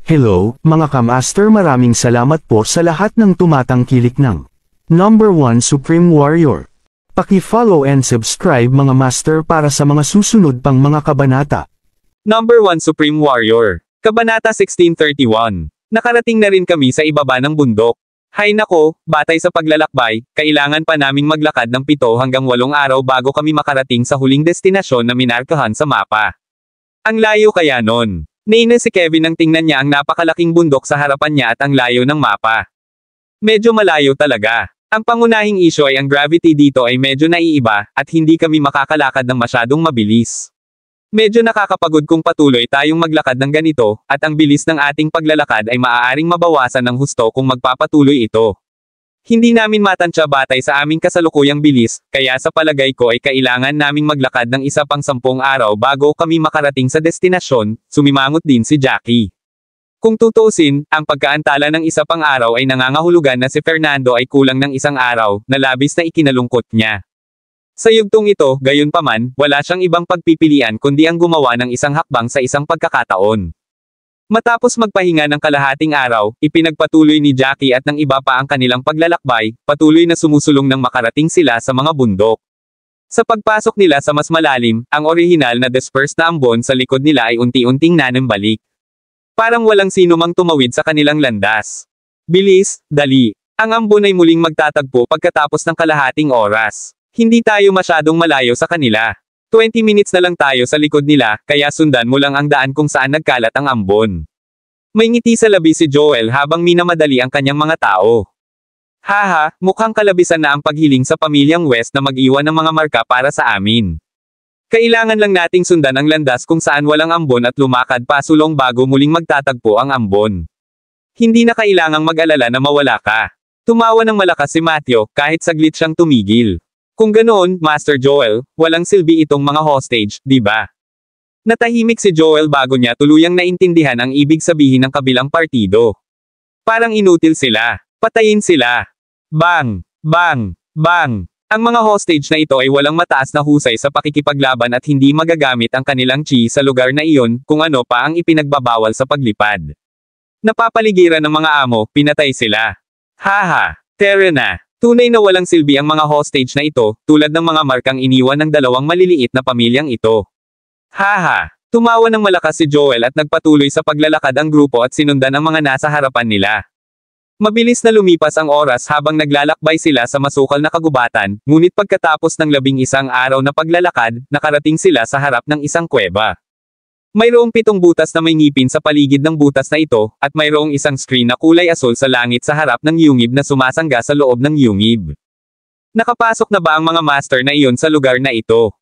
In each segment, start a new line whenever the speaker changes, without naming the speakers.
Hello, mga kamaster, maraming salamat po sa lahat ng tumatangkilik ng Number 1 Supreme Warrior. Paki-follow and subscribe mga master para sa mga susunod pang mga kabanata.
Number 1 Supreme Warrior. Kabanata 1631. Nakarating na rin kami sa ibaba ng bundok. Hay nako, batay sa paglalakbay, kailangan pa naming maglakad ng 7 hanggang 8 araw bago kami makarating sa huling destinasyon na minarkahan sa mapa. Ang layo kaya nun. Naina si Kevin nang tingnan niya ang napakalaking bundok sa harapan niya at ang layo ng mapa. Medyo malayo talaga. Ang pangunahing isyo ay ang gravity dito ay medyo naiiba, at hindi kami makakalakad ng masyadong mabilis. Medyo nakakapagod kung patuloy tayong maglakad ng ganito, at ang bilis ng ating paglalakad ay maaaring mabawasan ng husto kung magpapatuloy ito. Hindi namin matansya batay sa aming kasalukuyang bilis, kaya sa palagay ko ay kailangan naming maglakad ng isa pang 10 araw bago kami makarating sa destinasyon. Sumimangot din si Jackie. Kung tutuusin, ang pagkaantala ng isa pang araw ay nangangahulugan na si Fernando ay kulang ng 1 araw, na labis na ikinalungkot niya. Sa yugtong ito, gayunpaman, wala siyang ibang pagpipilian kundi ang gumawa ng isang hakbang sa isang pagkakataon. Matapos magpahinga ng kalahating araw, ipinagpatuloy ni Jackie at ng iba pa ang kanilang paglalakbay, patuloy na sumusulong nang makarating sila sa mga bundok. Sa pagpasok nila sa mas malalim, ang orihinal na dispersed na ambon sa likod nila ay unti-unting nanambalik. Parang walang sino mang tumawid sa kanilang landas. Bilis, dali. Ang ambon ay muling magtatagpo pagkatapos ng kalahating oras. Hindi tayo masyadong malayo sa kanila. 20 minutes na lang tayo sa likod nila, kaya sundan mo lang ang daan kung saan nagkalat ang ambon. May ngiti sa labi si Joel habang minamadali ang kanyang mga tao. Haha, mukhang kalabisan na ang paghiling sa pamilyang West na mag-iwan ng mga marka para sa amin. Kailangan lang nating sundan ang landas kung saan walang ambon at lumakad pasulong bago muling magtatagpo ang ambon. Hindi na kailangang mag-alala na mawala ka. Tumawa ng malakas si Matthew, kahit saglit siyang tumigil. Kung ganoon, Master Joel, walang silbi itong mga hostage, di ba? Natahimik si Joel bago niya tuluyang naintindihan ang ibig sabihin ng kabilang partido. Parang inutil sila. Patayin sila. Bang! Bang! Bang! Ang mga hostage na ito ay walang mataas na husay sa pakikipaglaban at hindi magagamit ang kanilang chi sa lugar na iyon, kung ano pa ang ipinagbabawal sa paglipad. Napapaligiran ng mga amo, pinatay sila. Haha! Tara na! Tunay na walang silbi ang mga hostage na ito, tulad ng mga markang iniwan ng 2 maliliit na pamilyang ito. Haha! Tumawa ng malakas si Joel at nagpatuloy sa paglalakad ang grupo at sinundan ang mga nasa harapan nila. Mabilis na lumipas ang oras habang naglalakbay sila sa masukal na kagubatan, ngunit pagkatapos ng 11 araw na paglalakad, nakarating sila sa harap ng isang kuweba. Mayroong 7 butas na may ngipin sa paligid ng butas na ito, at mayroong isang screen na kulay asul sa langit sa harap ng yungib na sumasangga sa loob ng yungib. Nakapasok na ba ang mga master na iyon sa lugar na ito?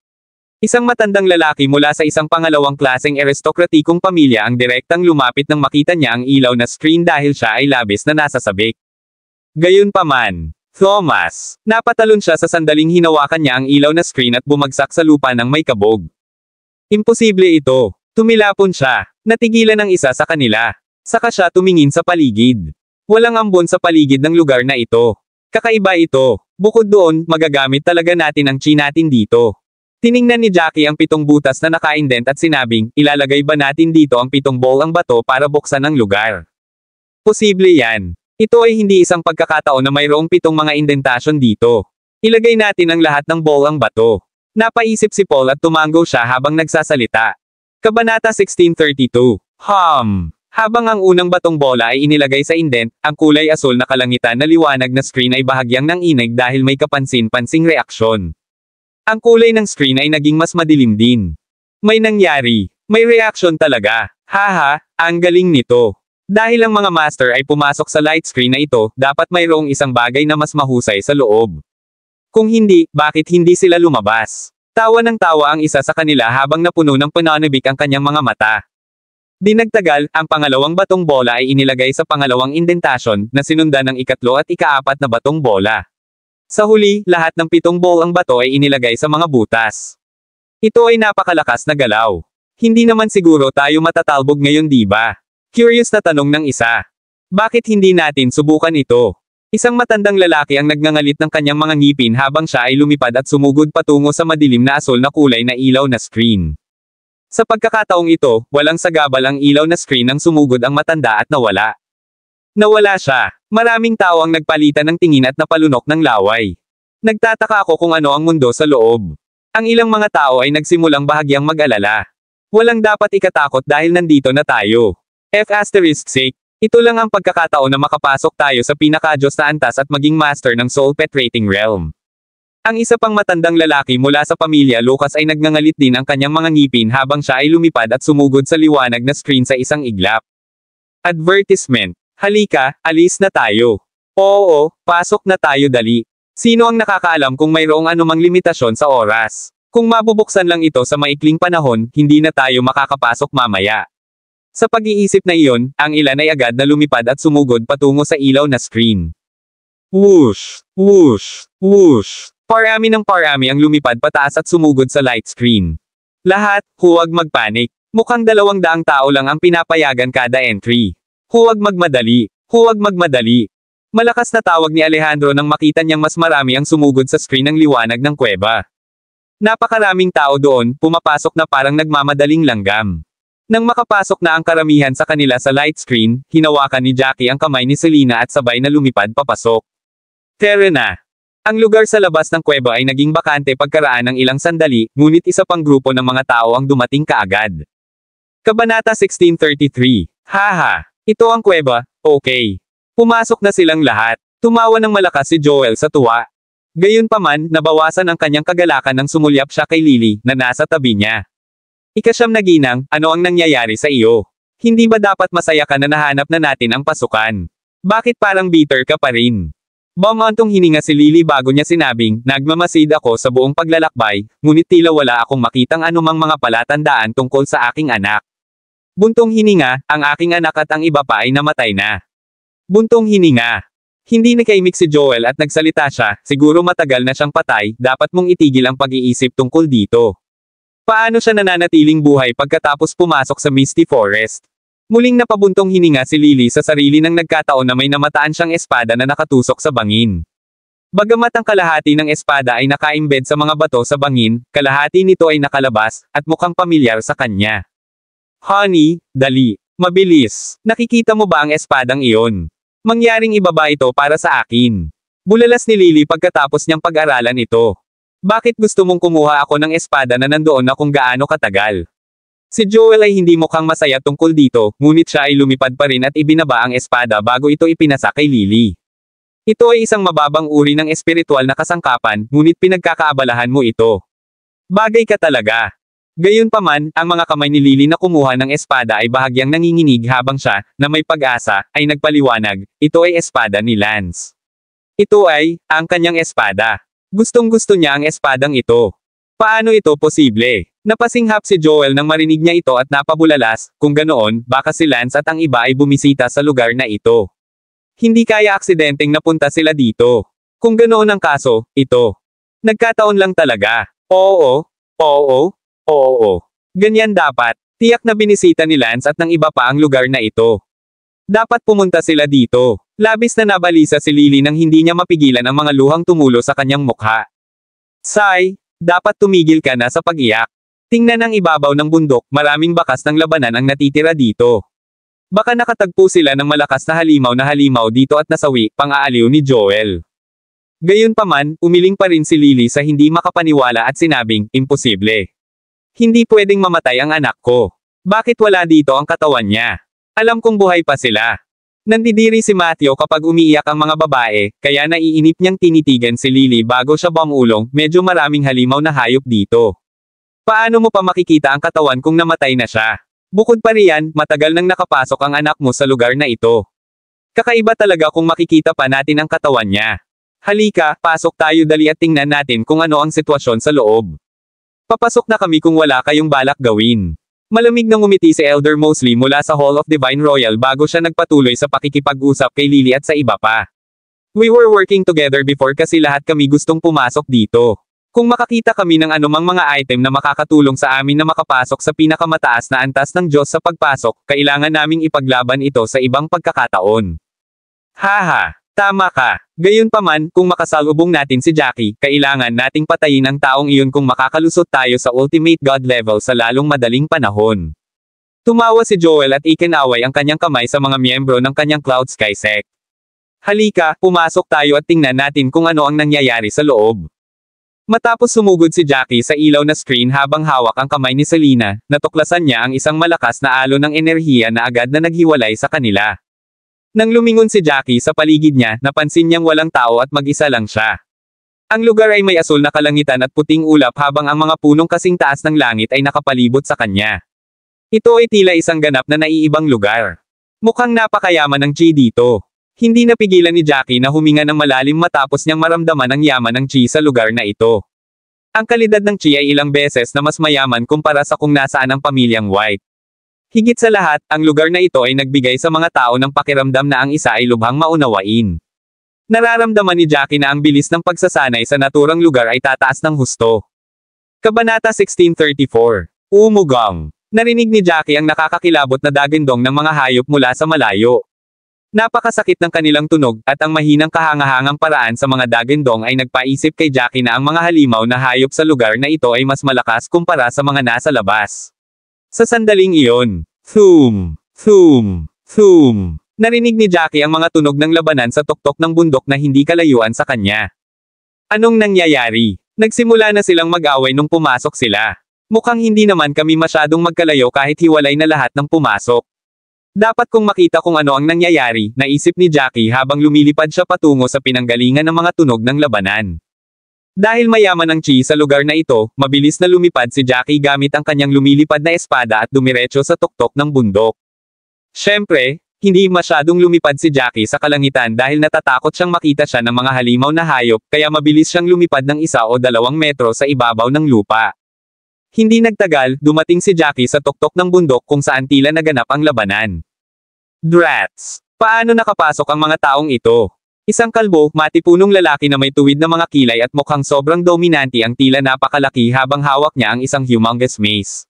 Isang matandang lalaki mula sa isang pangalawang klaseng aristokratikong pamilya ang direktang lumapit nang makita niya ang ilaw na screen dahil siya ay labis na nasasabik. Gayunpaman, Thomas, napatalon siya sa sandaling hinawakan niya ang ilaw na screen at bumagsak sa lupa ng may kabog. Imposible ito. Tumilapon siya. Natigilan ang isa sa kanila. Saka siya tumingin sa paligid. Walang ambon sa paligid ng lugar na ito. Kakaiba ito. Bukod doon, magagamit talaga natin ang chi natin dito. Tiningnan ni Jackie ang 7 butas na naka-indent at sinabing, ilalagay ba natin dito ang 7 bowl ang bato para buksan ang lugar? Posible yan. Ito ay hindi isang pagkakataon na mayroong 7 mga indentasyon dito. Ilagay natin ang lahat ng bowl ang bato. Napaisip si Paul at tumango siya habang nagsasalita. Kabanata 1632. Habang ang unang batong bola ay inilagay sa indent, ang kulay asul na kalangitan na liwanag na screen ay bahagyang nanginig dahil may kapansin-pansing reaksyon. Ang kulay ng screen ay naging mas madilim din. May nangyari. May reaksyon talaga. Haha, ang galing nito. Dahil ang mga master ay pumasok sa light screen na ito, dapat mayroong isang bagay na mas mahusay sa loob. Kung hindi, bakit hindi sila lumabas? Tawa ng tawa ang isa sa kanila habang napuno ng pananabik ang kanyang mga mata. Di nagtagal, ang pangalawang batong bola ay inilagay sa pangalawang indentasyon, na sinundan ng ikatlo at ika-4 na batong bola. Sa huli, lahat ng 7 bowl ang bato ay inilagay sa mga butas. Ito ay napakalakas na galaw. Hindi naman siguro tayo matatalbog ngayon, di ba? Curious na tanong ng isa. Bakit hindi natin subukan ito? Isang matandang lalaki ang nagngangalit ng kanyang mga ngipin habang siya ay lumipad at sumugod patungo sa madilim na asul na kulay na ilaw na screen. Sa pagkakataong ito, walang sagabal ang ilaw na screen nang sumugod ang matanda at nawala. Nawala siya. Maraming tao ang nagpalitan ng tingin at napalunok ng laway. Nagtataka ako kung ano ang mundo sa loob. Ang ilang mga tao ay nagsimulang bahagyang mag-alala. Walang dapat ikatakot dahil nandito na tayo. F***sake. Ito lang ang pagkakataon na makapasok tayo sa pinaka-Diyos na antas at maging master ng soul penetrating realm. Ang isa pang matandang lalaki mula sa pamilya Lucas ay nagngangalit din ang kanyang mga ngipin habang siya ay lumipad at sumugod sa liwanag na screen sa isang iglap. Advertisement. Halika, alis na tayo. Oo, pasok na tayo dali. Sino ang nakakaalam kung mayroong anumang limitasyon sa oras? Kung mabubuksan lang ito sa maikling panahon, hindi na tayo makakapasok mamaya. Sa pag-iisip na iyon, ang ilan ay agad na lumipad at sumugod patungo sa ilaw na screen. Whoosh! Whoosh! Whoosh! Parami ng parami ang lumipad pataas at sumugod sa light screen. Lahat, huwag magpanik. Mukhang 200 tao lang ang pinapayagan kada entry. Huwag magmadali. Huwag magmadali. Malakas na tawag ni Alejandro nang makita niyang mas marami ang sumugod sa screen ng liwanag ng kuweba. Napakaraming tao doon, pumapasok na parang nagmamadaling langgam. Nang makapasok na ang karamihan sa kanila sa light screen, hinawakan ni Jackie ang kamay ni Selena at sabay na lumipad papasok. Tara na. Ang lugar sa labas ng kuweba ay naging bakante pagkaraan ng ilang sandali, ngunit isa pang grupo ng mga tao ang dumating kaagad. Kabanata 1633. Haha. Ito ang kuweba, okay. Pumasok na silang lahat. Tumawa ng malakas si Joel sa tuwa. Gayunpaman, nabawasan ang kanyang kagalakan nang sumulyap siya kay Lily, na nasa tabi niya. Ikasyam na ginang, ano ang nangyayari sa iyo? Hindi ba dapat masaya ka na nahanap na natin ang pasukan? Bakit parang bitter ka pa rin? Bumantong hininga si Lily bago niya sinabing, nagmamasid ako sa buong paglalakbay, ngunit tila wala akong makitang anumang mga palatandaan tungkol sa aking anak. Buntong hininga, ang aking anak at ang iba pa ay namatay na. Buntong hininga. Hindi nakaimik si Joel at nagsalita siya, siguro matagal na siyang patay, dapat mong itigil ang pag-iisip tungkol dito. Paano siya nananatiling buhay pagkatapos pumasok sa Misty Forest? Muling napabuntong hininga si Lily sa sarili nang nagkataon na may namataan siyang espada na nakatusok sa bangin. Bagamat ang kalahati ng espada ay nakaimbed sa mga bato sa bangin, kalahati nito ay nakalabas, at mukhang pamilyar sa kanya. Honey, dali. Mabilis. Nakikita mo ba ang espadang iyon? Mangyaring ibaba ito para sa akin. Bulalas ni Lily pagkatapos niyang pag-aralan ito. Bakit gusto mong kumuha ako ng espada na nandoon na kung gaano katagal? Si Joel ay hindi mukhang masaya tungkol dito, ngunit siya ay lumipad pa rin at ibinaba ang espada bago ito ipinasa kay Lily. Ito ay isang mababang uri ng espiritual na kasangkapan, ngunit pinagkakaabalahan mo ito. Bagay ka talaga. Gayunpaman, ang mga kamay ni Lily na kumuha ng espada ay bahagyang nanginginig habang siya, na may pag-asa, ay nagpaliwanag, ito ay espada ni Lance. Ito ay, ang kanyang espada. Gustong-gusto niya ang espadang ito. Paano ito posible? Napasinghap si Joel nang marinig niya ito at napabulalas, kung ganoon, baka si Lance at ang iba ay bumisita sa lugar na ito. Hindi kaya aksidenteng napunta sila dito. Kung ganoon ang kaso, ito. Nagkataon lang talaga. Oo. Ganyan dapat. Tiyak na binisita ni Lance at ng iba pa ang lugar na ito. Dapat pumunta sila dito. Labis na nabalisa si Lily nang hindi niya mapigilan ang mga luhang tumulo sa kanyang mukha. Sai, dapat tumigil ka na sa pag-iyak. Tingnan ang ibabaw ng bundok, maraming bakas ng labanan ang natitira dito. Baka nakatagpo sila ng malakas na halimaw dito at nasawi, pang-aaliw ni Joel. Gayunpaman, umiling pa rin si Lily sa hindi makapaniwala at sinabing, imposible. Hindi pwedeng mamatay ang anak ko. Bakit wala dito ang katawan niya? Alam kong buhay pa sila. Nandidiri si Matthew kapag umiiyak ang mga babae, kaya naiinip niyang tinitigan si Lily bago siya bumulong, medyo maraming halimaw na hayop dito. Paano mo pa makikita ang katawan kung namatay na siya? Bukod pa riyan, matagal nang nakapasok ang anak mo sa lugar na ito. Kakaiba talaga kung makikita pa natin ang katawan niya. Halika, pasok tayo dali at tingnan natin kung ano ang sitwasyon sa loob. Papasok na kami kung wala kayong balak gawin. Malamig nang umiti si Elder Mosley mula sa Hall of Divine Royal bago siya nagpatuloy sa pakikipag-usap kay Lily at sa iba pa. We were working together before kasi lahat kami gustong pumasok dito. Kung makakita kami ng anumang mga item na makakatulong sa amin na makapasok sa pinakamataas na antas ng Diyos sa pagpasok, kailangan naming ipaglaban ito sa ibang pagkakataon. Haha! Tama ka. Gayunpaman, kung makasalubong natin si Jackie, kailangan nating patayin ang taong iyon kung makakalusot tayo sa ultimate god level sa lalong madaling panahon. Tumawa si Joel at ikinaway ang kanyang kamay sa mga miyembro ng kanyang Cloud Sky Sect. Halika, pumasok tayo at tingnan natin kung ano ang nangyayari sa loob. Matapos sumugod si Jackie sa ilaw na screen habang hawak ang kamay ni Selena, natuklasan niya ang isang malakas na alon ng enerhiya na agad na naghiwalay sa kanila. Nang lumingon si Jackie sa paligid niya, napansin niyang walang tao at mag-isa lang siya. Ang lugar ay may asul na kalangitan at puting ulap habang ang mga punong kasing taas ng langit ay nakapalibot sa kanya. Ito ay tila isang ganap na naiibang lugar. Mukhang napakayaman ng chi dito. Hindi napigilan ni Jackie na huminga ng malalim matapos niyang maramdaman ang yaman ng chi sa lugar na ito. Ang kalidad ng chi ay ilang beses na mas mayaman kumpara sa kung nasaan ang pamilyang White. Higit sa lahat, ang lugar na ito ay nagbigay sa mga tao ng pakiramdam na ang isa ay lubhang maunawain. Nararamdaman ni Jackie na ang bilis ng pagsasanay sa naturang lugar ay tataas ng husto. Kabanata 1634. Umugang. Narinig ni Jackie ang nakakakilabot na dagindong ng mga hayop mula sa malayo. Napakasakit ng kanilang tunog, at ang mahinang kahangahangang paraan sa mga dagindong ay nagpaisip kay Jackie na ang mga halimaw na hayop sa lugar na ito ay mas malakas kumpara sa mga nasa labas. Sa sandaling iyon, thum, thum, thum, narinig ni Jackie ang mga tunog ng labanan sa tuktok ng bundok na hindi kalayuan sa kanya. Anong nangyayari? Nagsimula na silang mag-away nung pumasok sila. Mukhang hindi naman kami masyadong magkalayo kahit hiwalay na lahat ng pumasok. Dapat kong makita kung ano ang nangyayari, naisip ni Jackie habang lumilipad siya patungo sa pinanggalingan ng mga tunog ng labanan. Dahil mayaman ang chi sa lugar na ito, mabilis na lumipad si Jackie gamit ang kanyang lumilipad na espada at dumiretso sa tuktok ng bundok. Siyempre, hindi masyadong lumipad si Jackie sa kalangitan dahil natatakot siyang makita siya ng mga halimaw na hayop, kaya mabilis siyang lumipad ng 1 o 2 metro sa ibabaw ng lupa. Hindi nagtagal, dumating si Jackie sa tuktok ng bundok kung saan tila naganap ang labanan. Drats! Paano nakapasok ang mga taong ito? Isang kalbo, matipunong lalaki na may tuwid na mga kilay at mukhang sobrang dominante ang tila napakalaki habang hawak niya ang isang humongous mace.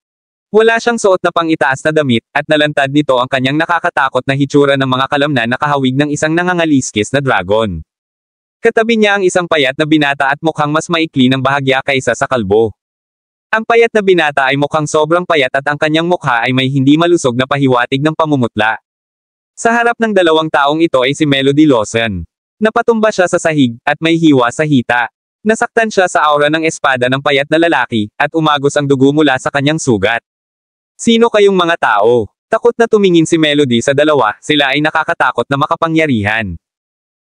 Wala siyang suot na pang-itaas na damit, at nalantad nito ang kanyang nakakatakot na hitsura ng mga kalamnan na kahawig ng isang nangangaliskis na dragon. Katabi niya ang isang payat na binata at mukhang mas maikli ng bahagya kaysa sa kalbo. Ang payat na binata ay mukhang sobrang payat at ang kanyang mukha ay may hindi malusog na pahiwatig ng pamumutla. Sa harap ng dalawang taong ito ay si Melody Lawson. Napatumba siya sa sahig, at may hiwa sa hita. Nasaktan siya sa aura ng espada ng payat na lalaki, at umagos ang dugo mula sa kanyang sugat. Sino kayong mga tao? Takot na tumingin si Melody sa dalawa, sila ay nakakatakot na makapangyarihan.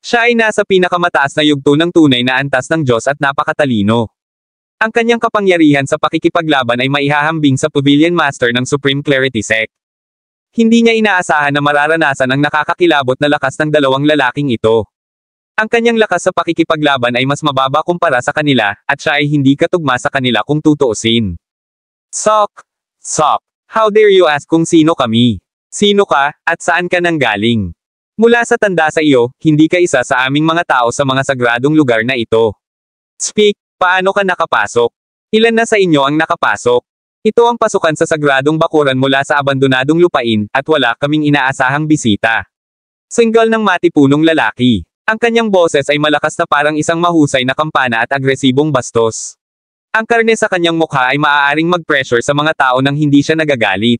Siya ay nasa pinakamataas na yugto ng tunay na antas ng Diyos at napakatalino. Ang kanyang kapangyarihan sa pakikipaglaban ay maihahambing sa Pavilion Master ng Supreme Clarity Sect. Hindi niya inaasahan na mararanasan ang nakakakilabot na lakas ng dalawang lalaking ito. Ang kanyang lakas sa pakikipaglaban ay mas mababa kumpara sa kanila, at siya ay hindi katugma sa kanila kung tutuusin. Sok! Sok! How dare you ask kung sino kami? Sino ka, at saan ka nanggaling? Mula sa tanda sa iyo, hindi ka isa sa aming mga tao sa mga sagradong lugar na ito. Speak, paano ka nakapasok? Ilan na sa inyo ang nakapasok? Ito ang pasukan sa sagradong bakuran mula sa abandonadong lupain, at wala kaming inaasahang bisita. Single ng matipunong lalaki. Ang kanyang boses ay malakas na parang isang mahusay na kampana at agresibong bastos. Ang karne sa kanyang mukha ay maaaring mag-pressure sa mga tao nang hindi siya nagagalit.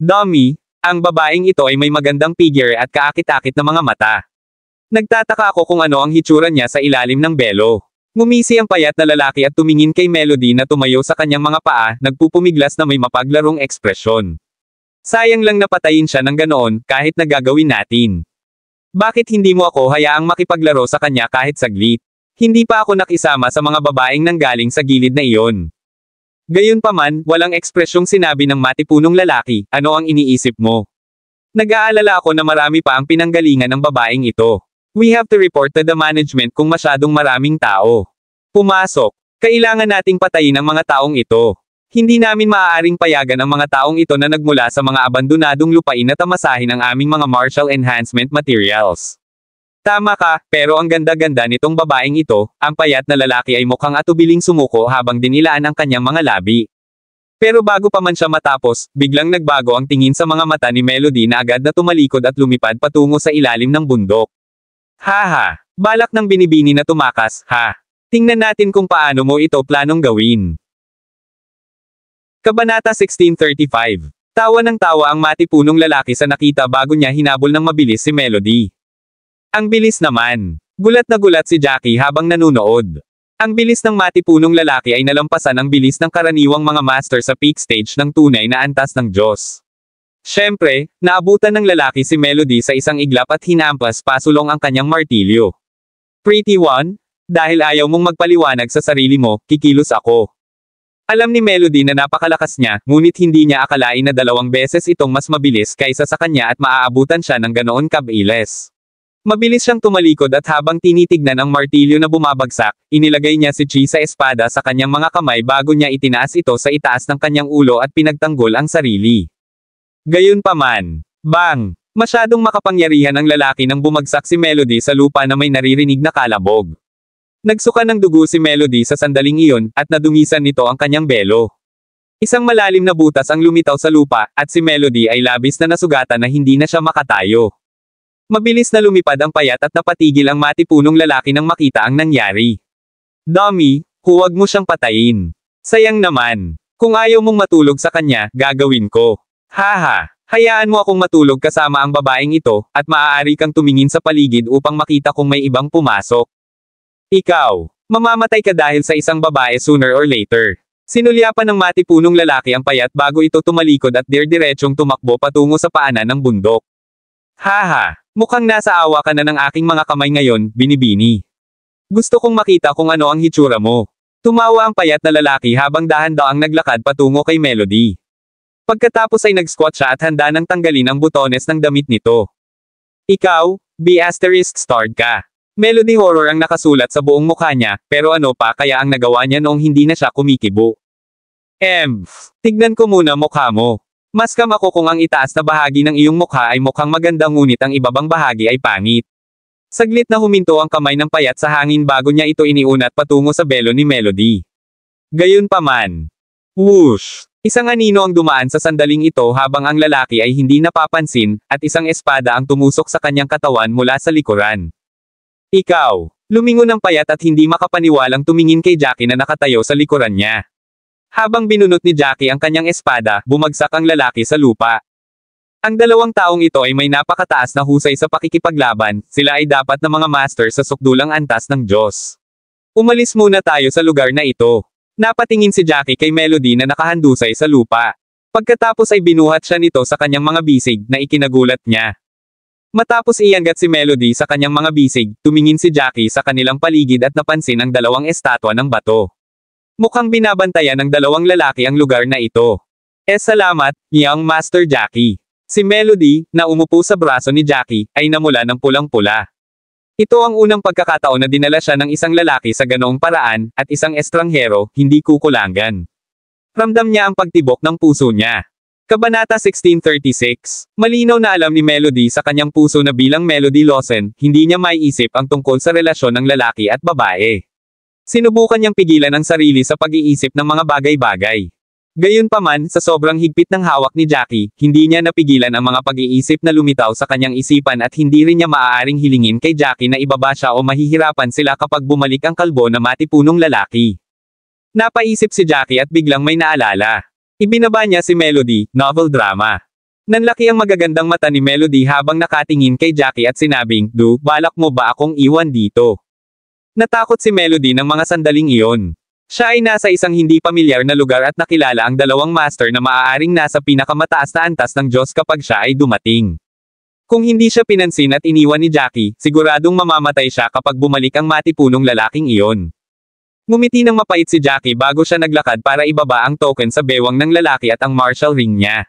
Dummy, ang babaeng ito ay may magandang figure at kaakit-akit na mga mata. Nagtataka ako kung ano ang hitsura niya sa ilalim ng belo. Ngumisi ang payat na lalaki at tumingin kay Melody na tumayo sa kanyang mga paa, nagpupumiglas na may mapaglarong ekspresyon. Sayang lang napatayin siya ng ganoon, kahit nagagawin natin. Bakit hindi mo ako hayaang makipaglaro sa kanya kahit saglit? Hindi pa ako nakisama sa mga babaeng nanggaling sa gilid na iyon. Gayunpaman, walang ekspresyong sinabi ng matipunong lalaki, ano ang iniisip mo? Nag-aalala ako na marami pa ang pinanggalingan ng babaeng ito. We have to report to the management kung masyadong maraming tao. Pumasok. Kailangan nating patayin ang mga taong ito. Hindi namin maaaring payagan ang mga taong ito na nagmula sa mga abandonadong lupain na tamasahin ang aming mga martial enhancement materials. Tama ka, pero ang ganda-ganda nitong babaeng ito, ang payat na lalaki ay mukhang atubiling sumuko habang dinilaan ang kanyang mga labi. Pero bago pa man siya matapos, biglang nagbago ang tingin sa mga mata ni Melody na agad na tumalikod at lumipad patungo sa ilalim ng bundok. Haha, balak ng binibini na tumakas, ha? Tingnan natin kung paano mo ito planong gawin. Kabanata 1635. Tawa ng tawa ang matipunong lalaki sa nakita bago niya hinabol ng mabilis si Melody. Ang bilis naman. Gulat na gulat si Jackie habang nanunood. Ang bilis ng matipunong lalaki ay nalampasan ang bilis ng karaniwang mga master sa peak stage ng tunay na antas ng Diyos. Siyempre, naabutan ng lalaki si Melody sa isang iglap at hinampas pasulong ang kanyang martilyo. Pretty one, dahil ayaw mong magpaliwanag sa sarili mo, kikilos ako. Alam ni Melody na napakalakas niya, ngunit hindi niya akalain na 2 beses itong mas mabilis kaysa sa kanya at maaabutan siya ng ganoon kabilis. Mabilis siyang tumalikod at habang tinitignan ang martilyo na bumabagsak, inilagay niya si Chi sa espada sa kanyang mga kamay bago niya itinaas ito sa itaas ng kanyang ulo at pinagtanggol ang sarili. Gayunpaman, bang! Masyadong makapangyarihan ang lalaki nang bumagsak si Melody sa lupa na may naririnig na kalabog. Nagsuka ng dugo si Melody sa sandaling iyon, at nadumisan nito ang kanyang belo. Isang malalim na butas ang lumitaw sa lupa, at si Melody ay labis na nasugatan na hindi na siya makatayo. Mabilis na lumipad ang payat at napatigil ang matipunong lalaki nang makita ang nangyari. Dummy, huwag mo siyang patayin. Sayang naman. Kung ayaw mong matulog sa kanya, gagawin ko. Haha, hayaan mo akong matulog kasama ang babaeng ito, at maaari kang tumingin sa paligid upang makita kung may ibang pumasok. Ikaw, mamamatay ka dahil sa isang babae sooner or later. Sinulyapan ng matipunong lalaki ang payat bago ito tumalikod at dirdiretsong tumakbo patungo sa paanan ng bundok. Haha, mukhang nasa awa ka na ng aking mga kamay ngayon, binibini. Gusto kong makita kung ano ang hitsura mo. Tumawa ang payat na lalaki habang dahan-daang naglakad patungo kay Melody. Pagkatapos ay nag-squat siya at handa nang tanggalin ang butones ng damit nito. Ikaw, B***starred ka. Melody horror ang nakasulat sa buong mukha niya, pero ano pa kaya ang nagawa niya noong hindi na siya kumikibo. Tignan ko muna mukha mo. Maskam ako kung ang itaas na bahagi ng iyong mukha ay mukhang maganda ngunit ang ibabang bahagi ay pangit. Saglit na huminto ang kamay ng payat sa hangin bago niya ito iniunat patungo sa belo ni Melody. Gayunpaman. Whoosh! Isang anino ang dumaan sa sandaling ito habang ang lalaki ay hindi napapansin, at isang espada ang tumusok sa kanyang katawan mula sa likuran. Ikaw, lumingon ang payat at hindi makapaniwalang tumingin kay Jackie na nakatayo sa likuran niya. Habang binunot ni Jackie ang kanyang espada, bumagsak ang lalaki sa lupa. Ang 2 taong ito ay may napakataas na husay sa pakikipaglaban, sila ay dapat na mga master sa sukdulang antas ng Diyos. Umalis muna tayo sa lugar na ito. Napatingin si Jackie kay Melody na nakahandusay sa lupa. Pagkatapos ay binuhat siya nito sa kanyang mga bisig na ikinagulat niya. Matapos iangat si Melody sa kanyang mga bisig, tumingin si Jackie sa kanilang paligid at napansin ang 2 estatwa ng bato. Mukhang binabantayan ng 2 lalaki ang lugar na ito. Salamat, young Master Jackie. Si Melody, na umupo sa braso ni Jackie, ay namula ng pulang-pula. Ito ang unang pagkakataon na dinala siya ng isang lalaki sa ganoong paraan, at isang estranghero, hindi kukulangan. Ramdam niya ang pagtibok ng puso niya. Kabanata 1636. Malinaw na alam ni Melody sa kanyang puso na bilang Melody Lawson, hindi niya maiisip ang tungkol sa relasyon ng lalaki at babae. Sinubukan niyang pigilan ang sarili sa pag-iisip ng mga bagay-bagay. Gayunpaman, sa sobrang higpit ng hawak ni Jackie, hindi niya napigilan ang mga pag-iisip na lumitaw sa kanyang isipan at hindi rin niya maaaring hilingin kay Jackie na ibaba siya o mahihirapan sila kapag bumalik ang kalbo na matipunong lalaki. Napaisip si Jackie at biglang may naalala. Ibinaba niya si Melody, novel drama. Nanlaki ang magagandang mata ni Melody habang nakatingin kay Jackie at sinabing, balak mo ba akong iwan dito? Natakot si Melody ng mga sandaling iyon. Siya ay nasa isang hindi pamilyar na lugar at nakilala ang 2 master na maaaring nasa pinakamataas na antas ng Diyos kapag siya ay dumating. Kung hindi siya pinansin at iniwan ni Jackie, siguradong mamamatay siya kapag bumalik ang matipunong lalaking iyon. Ngumiti ng mapait si Jackie bago siya naglakad para ibaba ang token sa bewang ng lalaki at ang martial ring niya.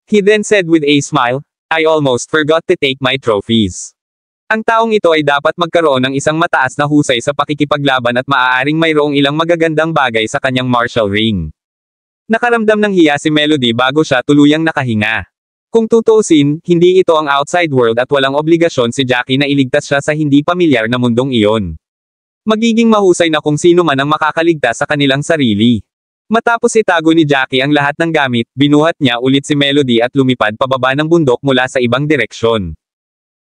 He then said with a smile, I almost forgot to take my trophies. Ang taong ito ay dapat magkaroon ng isang mataas na husay sa pakikipaglaban at maaaring mayroong ilang magagandang bagay sa kanyang martial ring. Nakaramdam ng hiya si Melody bago siya tuluyang nakahinga. Kung tutuusin, hindi ito ang outside world at walang obligasyon si Jackie na iligtas siya sa hindi pamilyar na mundong iyon. Magiging mahusay na kung sino man ang makakaligtas sa kanilang sarili. Matapos itago ni Jackie ang lahat ng gamit, binuhat niya ulit si Melody at lumipad pababa ng bundok mula sa ibang direksyon.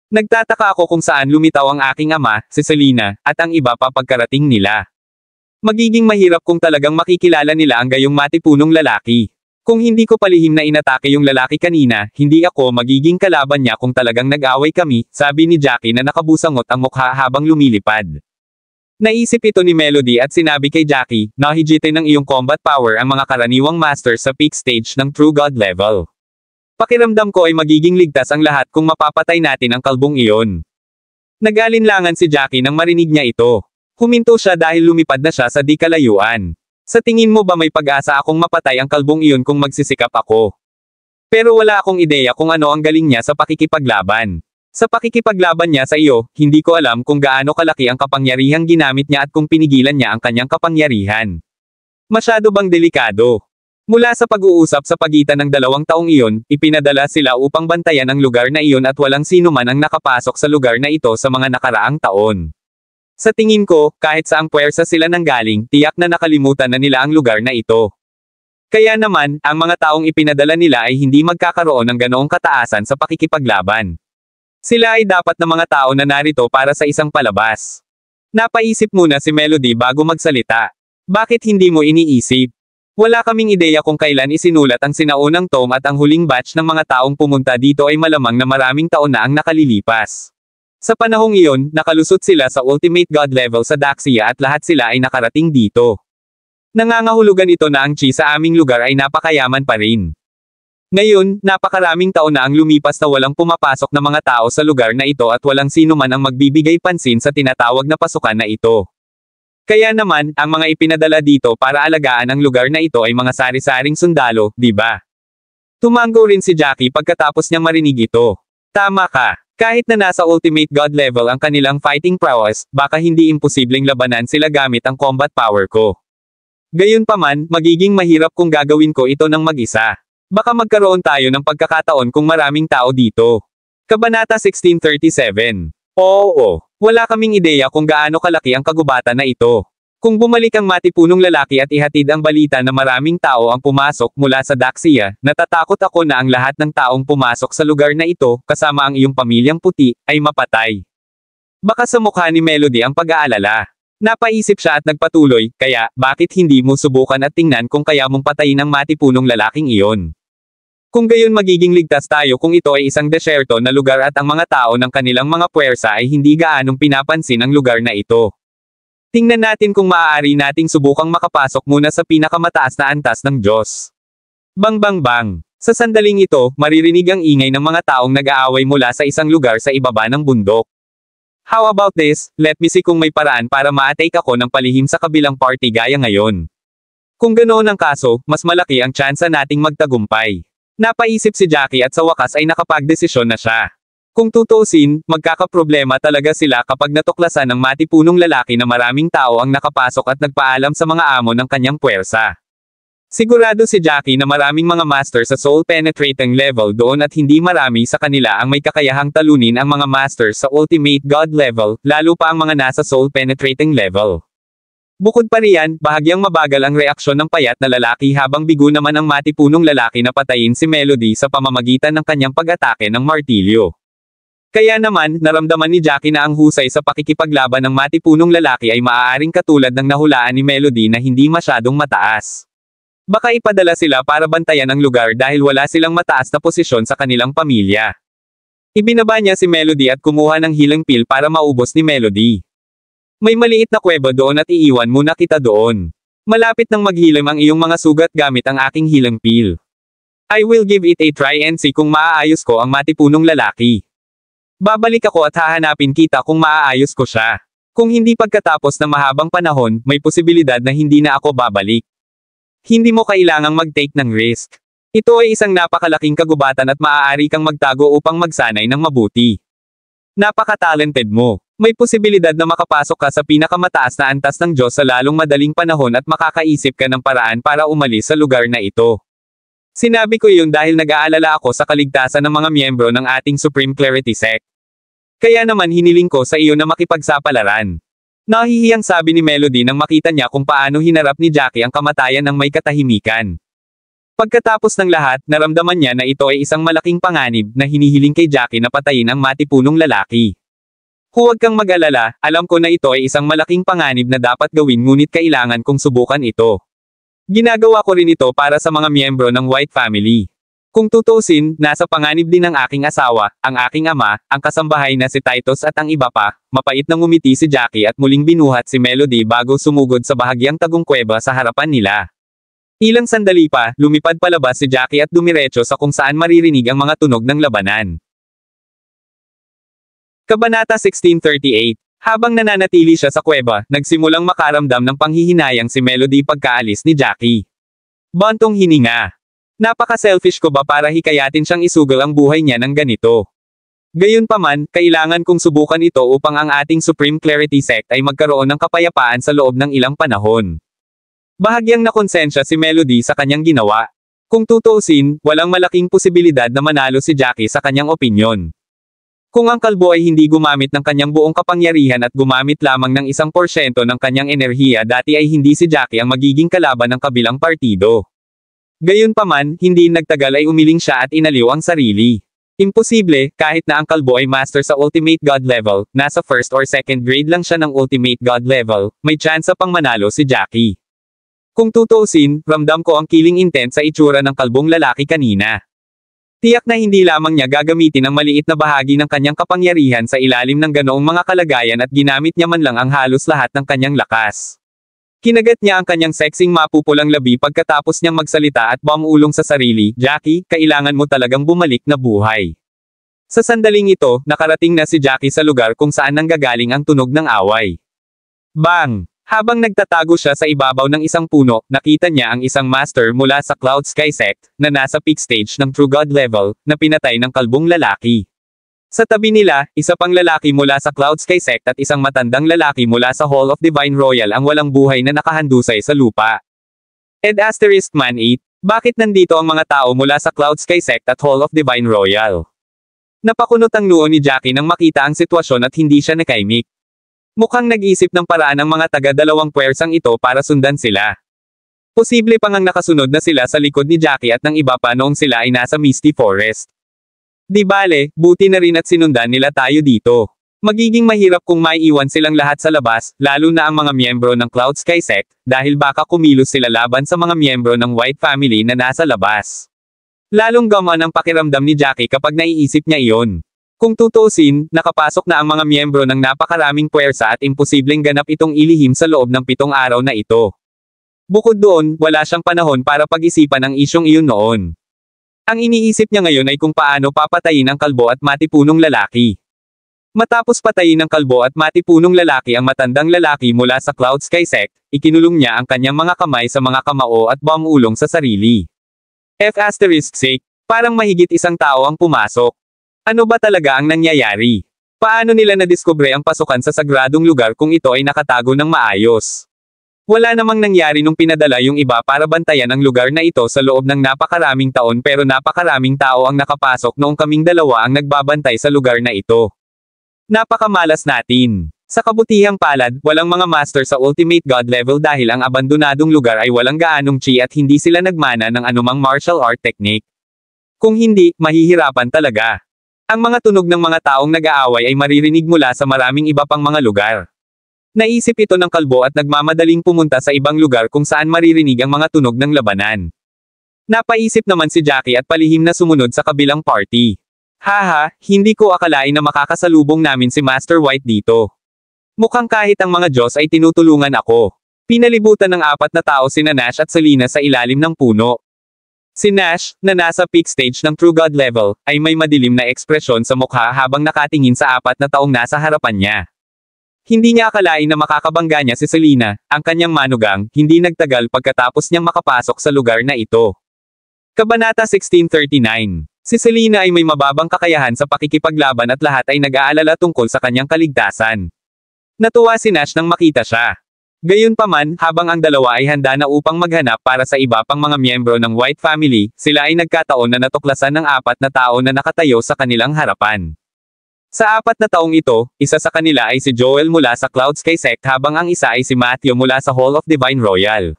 Nagtataka ako kung saan lumitaw ang aking ama, si Selena, at ang iba pa pagkarating nila. Magiging mahirap kung talagang makikilala nila ang gayong matipunong lalaki. Kung hindi ko palihim na inatake yung lalaki kanina, hindi ako magiging kalaban niya kung talagang nag-away kami, sabi ni Jackie na nakabusangot ang mukha habang lumilipad. Naisip ito ni Melody at sinabi kay Jackie, nahijitin ng iyong combat power ang mga karaniwang master sa peak stage ng True God level. Pakiramdam ko ay magiging ligtas ang lahat kung mapapatay natin ang kalbong iyon. Nag-alinlangan si Jackie nang marinig niya ito. Huminto siya dahil lumipad na siya sa di kalayuan. Sa tingin mo ba may pag-asa akong mapatay ang kalbong iyon kung magsisikap ako? Pero wala akong ideya kung ano ang galing niya sa pakikipaglaban. Sa pakikipaglaban niya sa iyo, hindi ko alam kung gaano kalaki ang kapangyarihang ginamit niya at kung pinigilan niya ang kanyang kapangyarihan. Masyado bang delikado? Mula sa pag-uusap sa pagitan ng 2 taong iyon, ipinadala sila upang bantayan ang lugar na iyon at walang sino man ang nakapasok sa lugar na ito sa mga nakaraang taon. Sa tingin ko, kahit saang puwersa sila nanggaling, tiyak na nakalimutan na nila ang lugar na ito. Kaya naman, ang mga taong ipinadala nila ay hindi magkakaroon ng ganoong kataasan sa pakikipaglaban. Sila ay dapat na mga tao na narito para sa isang palabas. Napaisip muna si Melody bago magsalita. Bakit hindi mo iniisip? Wala kaming ideya kung kailan isinulat ang sinaunang tome at ang huling batch ng mga taong pumunta dito ay malamang na maraming taon na ang nakalilipas. Sa panahong iyon, nakalusot sila sa Ultimate God level sa Daxia at lahat sila ay nakarating dito. Nangangahulugan ito na ang chi sa aming lugar ay napakayaman pa rin. Ngayon, napakaraming taon na ang lumipas na walang pumapasok na mga tao sa lugar na ito at walang sino man ang magbibigay pansin sa tinatawag na pasukan na ito. Kaya naman, ang mga ipinadala dito para alagaan ang lugar na ito ay mga sari-saring sundalo, di ba? Tumango rin si Jackie pagkatapos niyang marinig ito. Tama ka. Kahit na nasa Ultimate God level ang kanilang fighting prowess, baka hindi imposibleng labanan sila gamit ang combat power ko. Gayunpaman, magiging mahirap kung gagawin ko ito ng mag-isa. Baka magkaroon tayo ng pagkakataon kung maraming tao dito. Kabanata 1637. Oo. Wala kaming ideya kung gaano kalaki ang kagubatan na ito. Kung bumalik ang matipunong lalaki at ihatid ang balita na maraming tao ang pumasok mula sa Daxia, natatakot ako na ang lahat ng taong pumasok sa lugar na ito, kasama ang iyong pamilyang puti, ay mapatay. Baka sa mukha ni Melody ang pag-aalala. Napaisip siya at nagpatuloy, kaya, bakit hindi mo subukan at tingnan kung kaya mong patayin ang matipunong lalaking iyon? Kung gayon magiging ligtas tayo kung ito ay isang desyerto na lugar at ang mga tao ng kanilang mga puwersa ay hindi gaanong pinapansin ang lugar na ito. Tingnan natin kung maaari nating subukang makapasok muna sa pinakamataas na antas ng Diyos. Bang bang bang. Sa sandaling ito, maririnig ang ingay ng mga taong nag-aaway mula sa isang lugar sa ibaba ng bundok. How about this? Let me see kung may paraan para ma-take ako ng palihim sa kabilang party gaya ngayon. Kung ganoon ang kaso, mas malaki ang tsansa nating magtagumpay. Napaisip si Jackie at sa wakas ay nakapagdesisyon na siya. Kung tutuusin, magkakaproblema talaga sila kapag natuklasan ng matipunong lalaki na maraming tao ang nakapasok at nagpaalam sa mga amo ng kanyang puwersa. Sigurado si Jackie na maraming mga master sa soul penetrating level doon at hindi marami sa kanila ang may kakayahang talunin ang mga master sa ultimate God level, lalo pa ang mga nasa soul penetrating level. Bukod pa riyan, bahagyang mabagal ang reaksyon ng payat na lalaki habang bigo naman ang matipunong lalaki na patayin si Melody sa pamamagitan ng kanyang pag-atake ng martilyo. Kaya naman, naramdaman ni Jackie na ang husay sa pakikipaglaban ng matipunong lalaki ay maaaring katulad ng nahulaan ni Melody na hindi masyadong mataas. Baka ipadala sila para bantayan ang lugar dahil wala silang mataas na posisyon sa kanilang pamilya. Ibinaba niya si Melody at kumuha ng healing pill para maubos ni Melody. May maliit na kuweba doon at iiwan muna kita doon. Malapit nang maghilim ang iyong mga sugat gamit ang aking healing pill. I will give it a try and see kung maaayos ko ang matipunong lalaki. Babalik ako at hahanapin kita kung maaayos ko siya. Kung hindi pagkatapos ng mahabang panahon, may posibilidad na hindi na ako babalik. Hindi mo kailangang mag-take ng risk. Ito ay isang napakalaking kagubatan at maaari kang magtago upang magsanay ng mabuti. Napaka-talented mo. May posibilidad na makapasok ka sa pinakamataas na antas ng Diyos sa lalong madaling panahon at makakaisip ka ng paraan para umalis sa lugar na ito. Sinabi ko yun dahil nag-aalala ako sa kaligtasan ng mga miyembro ng ating Supreme Clarity Sect. Kaya naman hiniling ko sa iyo na makipagsapalaran. Nahihiyang sabi ni Melody nang makita niya kung paano hinarap ni Jackie ang kamatayan ng may katahimikan. Pagkatapos ng lahat, naramdaman niya na ito ay isang malaking panganib na hinihiling kay Jackie na patayin ang matipunong lalaki. Huwag kang mag-alala, alam ko na ito ay isang malaking panganib na dapat gawin ngunit kailangan kong subukan ito. Ginagawa ko rin ito para sa mga miyembro ng White Family. Kung tutuusin, nasa panganib din ng aking asawa, ang aking ama, ang kasambahay na si Titus at ang iba pa. Mapait na ngumiti si Jackie at muling binuhat si Melody bago sumugod sa bahagyang tagong kuweba sa harapan nila. Ilang sandali pa, lumipad palabas si Jackie at dumiretso sa kung saan maririnig ang mga tunog ng labanan. Kabanata 1638. Habang nananatili siya sa kuweba, nagsimulang makaramdam ng panghihinayang si Melody pagkaalis ni Jackie. Bantong hininga. Napaka-selfish ko ba para hikayatin siyang isugal ang buhay niya ng ganito? Gayunpaman, kailangan kong subukan ito upang ang ating Supreme Clarity Sect ay magkaroon ng kapayapaan sa loob ng ilang panahon. Bahagyang nakonsensya si Melody sa kanyang ginawa. Kung tutuusin, walang malaking posibilidad na manalo si Jackie sa kanyang opinyon. Kung ang kalbo ay hindi gumamit ng kanyang buong kapangyarihan at gumamit lamang ng 1% ng kanyang enerhiya dati ay hindi si Jackie ang magiging kalaban ng kabilang partido. Gayunpaman, hindi nagtagal ay umiling siya at inaliw ang sarili. Imposible, kahit na ang kalbo ay master sa Ultimate God level, nasa first or second grade lang siya ng Ultimate God level, may tsansa pang manalo si Jackie. Kung tutuusin, ramdam ko ang killing intent sa itsura ng kalbong lalaki kanina. Tiyak na hindi lamang niya gagamitin ang maliit na bahagi ng kanyang kapangyarihan sa ilalim ng ganoong mga kalagayan at ginamit niya man lang ang halos lahat ng kanyang lakas. Kinagat niya ang kanyang sexing mapupulang labi pagkatapos niyang magsalita at bumulong sa sarili, Jackie, kailangan mo talagang bumalik na buhay. Sa sandaling ito, nakarating na si Jackie sa lugar kung saan nanggagaling ang tunog ng away. Bang! Habang nagtatago siya sa ibabaw ng isang puno, nakita niya ang isang master mula sa Cloud Sky Sect, na nasa peak stage ng True God level, na pinatay ng kalbong lalaki. Sa tabi nila, isa pang lalaki mula sa Cloud Sky Sect at isang matandang lalaki mula sa Hall of Divine Royal ang walang buhay na nakahandusay sa lupa. *Man 8. Bakit nandito ang mga tao mula sa Cloud Sky Sect at Hall of Divine Royal? Napakunot ang noo ni Jackie nang makita ang sitwasyon at hindi siya nakaimik. Mukhang nag-isip ng paraan ang mga taga-dalawang puwersang ito para sundan sila. Posible pang ang nakasunod na sila sa likod ni Jackie at ng iba pa noong sila ay nasa Misty Forest. Di bale, buti na rin at sinundan nila tayo dito. Magiging mahirap kung maiiwan silang lahat sa labas, lalo na ang mga miyembro ng Cloud Sky Sect, dahil baka kumilos sila laban sa mga miyembro ng White Family na nasa labas. Lalong gamaan ang pakiramdam ni Jackie kapag naiisip niya iyon. Kung tutuusin, nakapasok na ang mga miyembro ng napakaraming puwersa at imposibleng ganap itong ilihim sa loob ng 7 araw na ito. Bukod doon, wala siyang panahon para pag-isipan ang isyong iyon noon. Ang iniisip niya ngayon ay kung paano papatayin ang kalbo at matipunong lalaki. Matapos patayin ng kalbo at matipunong lalaki ang matandang lalaki mula sa Cloud Sky Sect, ikinulong niya ang kanyang mga kamay sa mga kamao at bumulong sa sarili. ****, parang mahigit 1 tao ang pumasok. Ano ba talaga ang nangyayari? Paano nila nadiskubre ang pasukan sa sagradong lugar kung ito ay nakatago ng maayos? Wala namang nangyari nung pinadala yung iba para bantayan ang lugar na ito sa loob ng napakaraming taon pero napakaraming tao ang nakapasok noong kaming dalawa ang nagbabantay sa lugar na ito. Napakamalas natin. Sa kabutihang palad, walang mga master sa Ultimate God level dahil ang abandonadong lugar ay walang gaanong chi at hindi sila nagmana ng anumang martial art technique. Kung hindi, mahihirapan talaga. Ang mga tunog ng mga taong nag-aaway ay maririnig mula sa maraming iba pang mga lugar. Naisip ito ng kalbo at nagmamadaling pumunta sa ibang lugar kung saan maririnig ang mga tunog ng labanan. Napaisip naman si Jackie at palihim na sumunod sa kabilang party. Haha, hindi ko akalain na makakasalubong namin si Master White dito. Mukhang kahit ang mga Diyos ay tinutulungan ako. Pinalibutan ng 4 na tao sina Nash at Selena sa ilalim ng puno. Si Nash, na nasa peak stage ng True God level, ay may madilim na ekspresyon sa mukha habang nakatingin sa 4 na taong nasa harapan niya. Hindi niya akalain na makakabangga niya si Selena, ang kanyang manugang, hindi nagtagal pagkatapos niyang makapasok sa lugar na ito. Kabanata 1639. Si Selena ay may mababang kakayahan sa pakikipaglaban at lahat ay nag-aalala tungkol sa kanyang kaligtasan. Natuwa si Nash nang makita siya. Gayunpaman, habang ang dalawa ay handa na upang maghanap para sa iba pang mga miyembro ng White Family, sila ay nagkataon na natuklasan ng 4 na tao na nakatayo sa kanilang harapan. Sa 4 na taong ito, isa sa kanila ay si Joel mula sa Cloud Sky Sect habang ang isa ay si Matthew mula sa Hall of Divine Royal.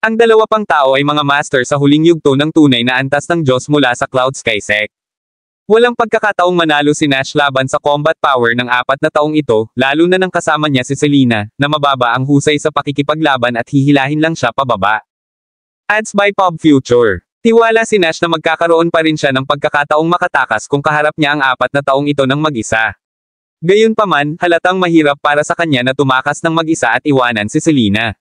Ang dalawa pang tao ay mga master sa huling yugto ng tunay na antas ng Diyos mula sa Cloud Sky Sect. Walang pagkakataong manalo si Nash laban sa combat power ng 4 na taong ito, lalo na nang kasama niya si Selena, na mababa ang husay sa pakikipaglaban at hihilahin lang siya pababa. Ads by Pop Future. Tiwala si Nash na magkakaroon pa rin siya ng pagkakataong makatakas kung kaharap niya ang 4 na taong ito ng mag-isa. Gayunpaman, halatang mahirap para sa kanya na tumakas ng mag-isa at iwanan si Selena.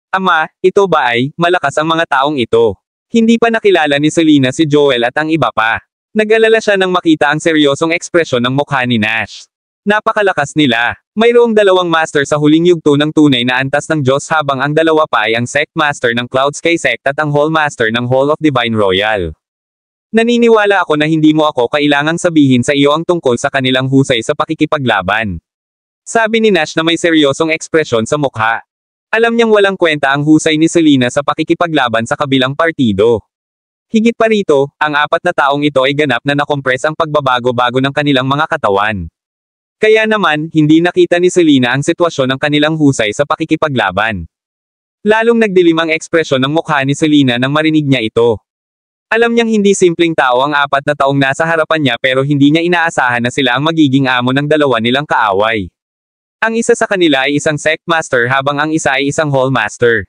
Ama, ito ba ay, malakas ang mga taong ito. Hindi pa nakilala ni Selena si Joel at ang iba pa. Nag-alala siya nang makita ang seryosong ekspresyon ng mukha ni Nash. Napakalakas nila. Mayroong 2 master sa huling yugto ng tunay na antas ng Diyos habang ang 2 pa ay ang Sect Master ng Cloud Sky Sect at ang Hall Master ng Hall of Divine Royal. Naniniwala ako na hindi mo ako kailangang sabihin sa iyo ang tungkol sa kanilang husay sa pakikipaglaban. Sabi ni Nash na may seryosong ekspresyon sa mukha. Alam niyang walang kwenta ang husay ni Selena sa pakikipaglaban sa kabilang partido. Higit pa rito, ang 4 na taong ito ay ganap na nakompress ang pagbabago-bago ng kanilang mga katawan. Kaya naman, hindi nakita ni Selena ang sitwasyon ng kanilang husay sa pakikipaglaban. Lalong nagdilim ang ekspresyon ng mukha ni Selena nang marinig niya ito. Alam niyang hindi simpleng tao ang 4 na taong nasa harapan niya pero hindi niya inaasahan na sila ang magiging amo ng 2 nilang kaaway. Ang isa sa kanila ay isang Sect Master habang ang isa ay isang Hall Master.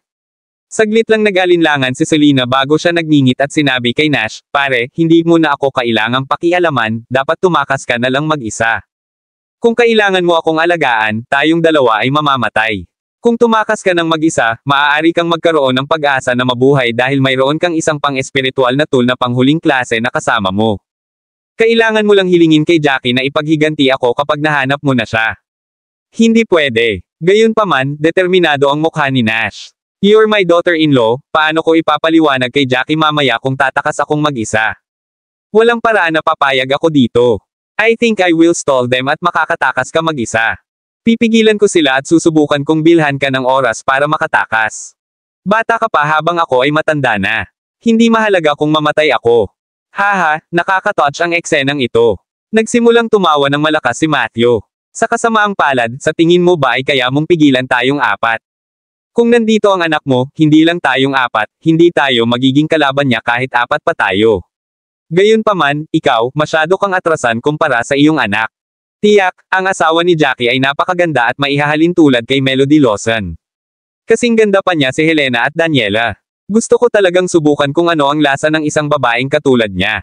Saglit lang nag-alinlangan si Selena bago siya nagngingit at sinabi kay Nash, "Pare, hindi mo na ako kailangang pakialaman, dapat tumakas ka na lang mag-isa. Kung kailangan mo akong alagaan, tayong 2 ay mamamatay. Kung tumakas ka ng mag-isa, maaari kang magkaroon ng pag-asa na mabuhay dahil mayroon kang isang pang-espiritual na tool na panghuling klase na kasama mo. Kailangan mo lang hilingin kay Jackie na ipaghiganti ako kapag nahanap mo na siya." Hindi pwede. Gayunpaman, determinado ang mukha ni Nash. "You're my daughter-in-law, paano ko ipapaliwanag kay Jackie mamaya kung tatakas akong mag-isa? Walang paraan na papayag ako dito. I think I will stall them at makakatakas ka mag-isa. Pipigilan ko sila at susubukan kong bilhan ka ng oras para makatakas. Bata ka pa habang ako ay matanda na. Hindi mahalaga kung mamatay ako." Haha, nakaka-touch ang eksenang ito. Nagsimulang tumawa ng malakas si Matthew. Sa kasamaang palad, sa tingin mo ba ay kaya mong pigilan tayong 4? Kung nandito ang anak mo, hindi lang tayong 4, hindi tayo magiging kalaban niya kahit 4 pa tayo. Gayunpaman, ikaw, masyado kang atrasan kumpara sa iyong anak. Tiyak, ang asawa ni Jackie ay napakaganda at maihahalin tulad kay Melody Lawson. Kasing ganda pa niya si Helena at Daniela. Gusto ko talagang subukan kung ano ang lasa ng isang babaeng katulad niya.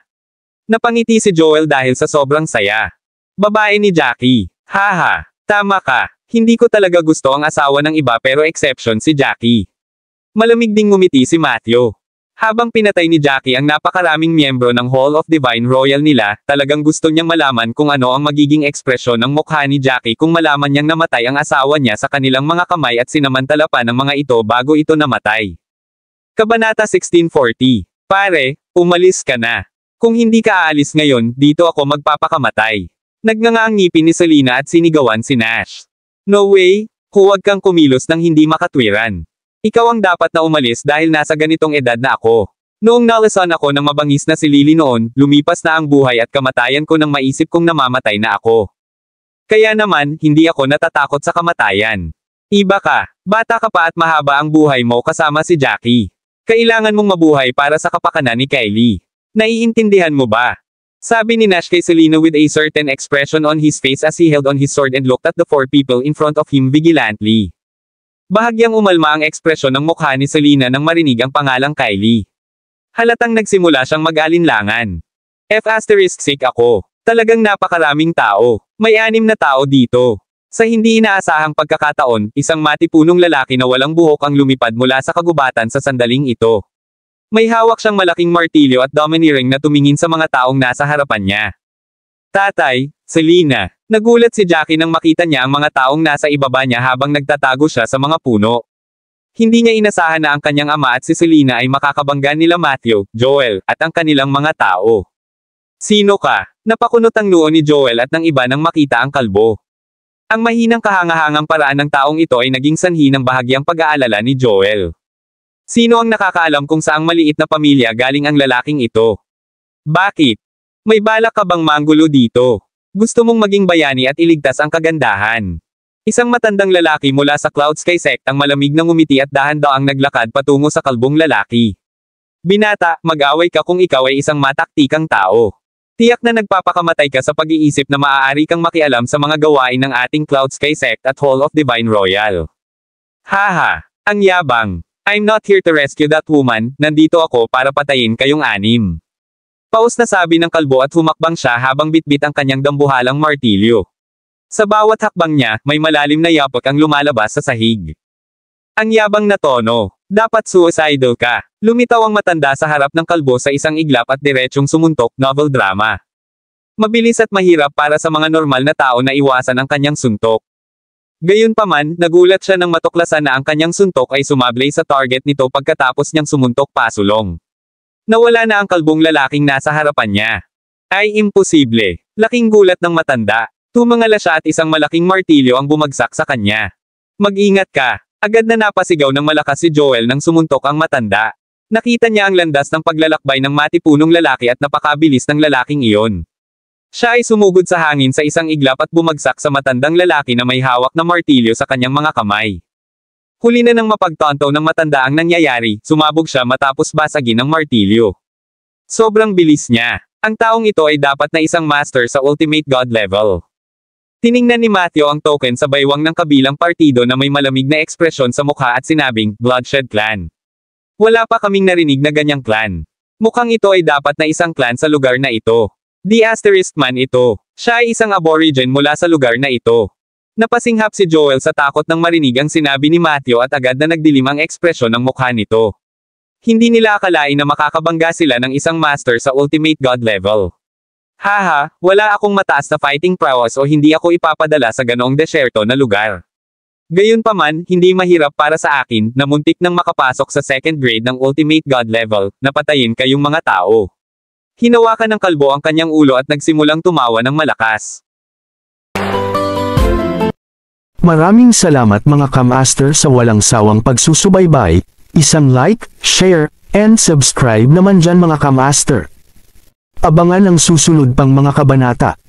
Napangiti si Joel dahil sa sobrang saya. Babae ni Jackie. Haha, tama ka. Hindi ko talaga gusto ang asawa ng iba pero exception si Jackie. Malamig ding ngumiti si Matthew. Habang pinatay ni Jackie ang napakaraming miyembro ng Hall of Divine Royal nila, talagang gusto niyang malaman kung ano ang magiging ekspresyon ng mukha ni Jackie kung malaman niyang namatay ang asawa niya sa kanilang mga kamay at sinamantala pa ng mga ito bago ito namatay. Kabanata 1640. Pare, umalis ka na. Kung hindi ka aalis ngayon, dito ako magpapakamatay. Nagnganga ang ngipin ni Selena at sinigawan si Nash. No way, huwag kang kumilos nang hindi makatwiran. Ikaw ang dapat na umalis dahil nasa ganitong edad na ako. Noong nalasan ako ng mabangis na si Lily noon, lumipas na ang buhay at kamatayan ko nang maisip kong namamatay na ako. Kaya naman, hindi ako natatakot sa kamatayan. Iba ka, bata ka pa at mahaba ang buhay mo kasama si Jackie. Kailangan mong mabuhay para sa kapakanan ni Kylie. Naiintindihan mo ba? Sabi ni Nash kay Selena with a certain expression on his face as he held on his sword and looked at the 4 people in front of him vigilantly. Bahagyang umalma ang ekspresyon ng mukha ni Selena nang marinig ang pangalang Kylie. Halatang nagsimula siyang mag-alinlangan. F*** ako. Talagang napakaraming tao. May 6 na tao dito. Sa hindi inaasahang pagkakataon, isang matipunong lalaki na walang buhok ang lumipad mula sa kagubatan sa sandaling ito. May hawak siyang malaking martilyo at domineering na tumingin sa mga taong nasa harapan niya. Tatay, Selena. Nagulat si Jackie nang makita niya ang mga taong nasa ibaba niya habang nagtatago siya sa mga puno. Hindi niya inasahan na ang kanyang ama at si Selena ay makakabangga nila Matthew, Joel, at ang kanilang mga tao. Sino ka? Napakunot ang noo ni Joel at ng iba nang makita ang kalbo. Ang mahinang kahangahangang paraan ng taong ito ay naging sanhi ng bahagyang pag-aalala ni Joel. Sino ang nakakaalam kung saang maliit na pamilya galing ang lalaking ito? Bakit? May balak ka bang manggulo dito? Gusto mong maging bayani at iligtas ang kagandahan? Isang matandang lalaki mula sa Cloud Sky Sect ang malamig na ngumiti at dahan-daang naglakad patungo sa kalbong lalaki. Binata, mag-away ka kung ikaw ay isang mataktikang tao. Tiyak na nagpapakamatay ka sa pag-iisip na maaari kang makialam sa mga gawain ng ating Cloud Sky Sect at Hall of Divine Royal. Haha, ang yabang. I'm not here to rescue that woman, nandito ako para patayin kayong anim. Paus na sabi ng kalbo at humakbang siya habang bitbit ang kanyang dambuhalang martilyo. Sa bawat hakbang niya, may malalim na yapak ang lumalabas sa sahig. Ang yabang na tono. Dapat suicidal ka. Lumitaw ang matanda sa harap ng kalbo sa isang iglap at diretsyong sumuntok, novel drama. Mabilis at mahirap para sa mga normal na tao na iwasan ang kanyang suntok. Gayunpaman, nagulat siya nang matuklasan na ang kanyang suntok ay sumablay sa target nito pagkatapos niyang sumuntok pasulong. Nawala na ang kalbong lalaking nasa harapan niya. Ay imposible. Laking gulat ng matanda. Tumangala siya at isang malaking martilyo ang bumagsak sa kanya. Mag-ingat ka. Agad na napasigaw ng malakas si Joel nang sumuntok ang matanda. Nakita niya ang landas ng paglalakbay ng matipunong lalaki at napakabilis ng lalaking iyon. Siya ay sumugod sa hangin sa isang iglap at bumagsak sa matandang lalaki na may hawak na martilyo sa kanyang mga kamay. Huli na nang mapagtanto ng matanda ang nangyayari, sumabog siya matapos basagin ang martilyo. Sobrang bilis niya. Ang taong ito ay dapat na isang master sa Ultimate God level. Tiningnan ni Matthew ang token sa baywang ng kabilang partido na may malamig na ekspresyon sa mukha at sinabing, Bloodshed Clan. Wala pa kaming narinig na ganyang clan. Mukhang ito ay dapat na isang clan sa lugar na ito. The Asterisk Man ito. Siya ay isang aborigine mula sa lugar na ito. Napasinghap si Joel sa takot nang marinig ang sinabi ni Matthew at agad na nagdilim ang ekspresyon ng mukha nito. Hindi nila akalain na makakabangga sila ng isang master sa Ultimate God level. Haha, wala akong mataas na fighting prowess o hindi ako ipapadala sa ganoong desyerto na lugar. Gayunpaman, hindi mahirap para sa akin na muntik nang makapasok sa second grade ng Ultimate God level, na patayin kayong mga tao. Hinawakan ng kalbo ang kanyang ulo at nagsimulang tumawa ng malakas.
Maraming salamat mga kamaster sa walang sawang pagsusubaybay, isang like, share, and subscribe naman dyan mga kamaster. Abangan ang susunod pang mga kabanata.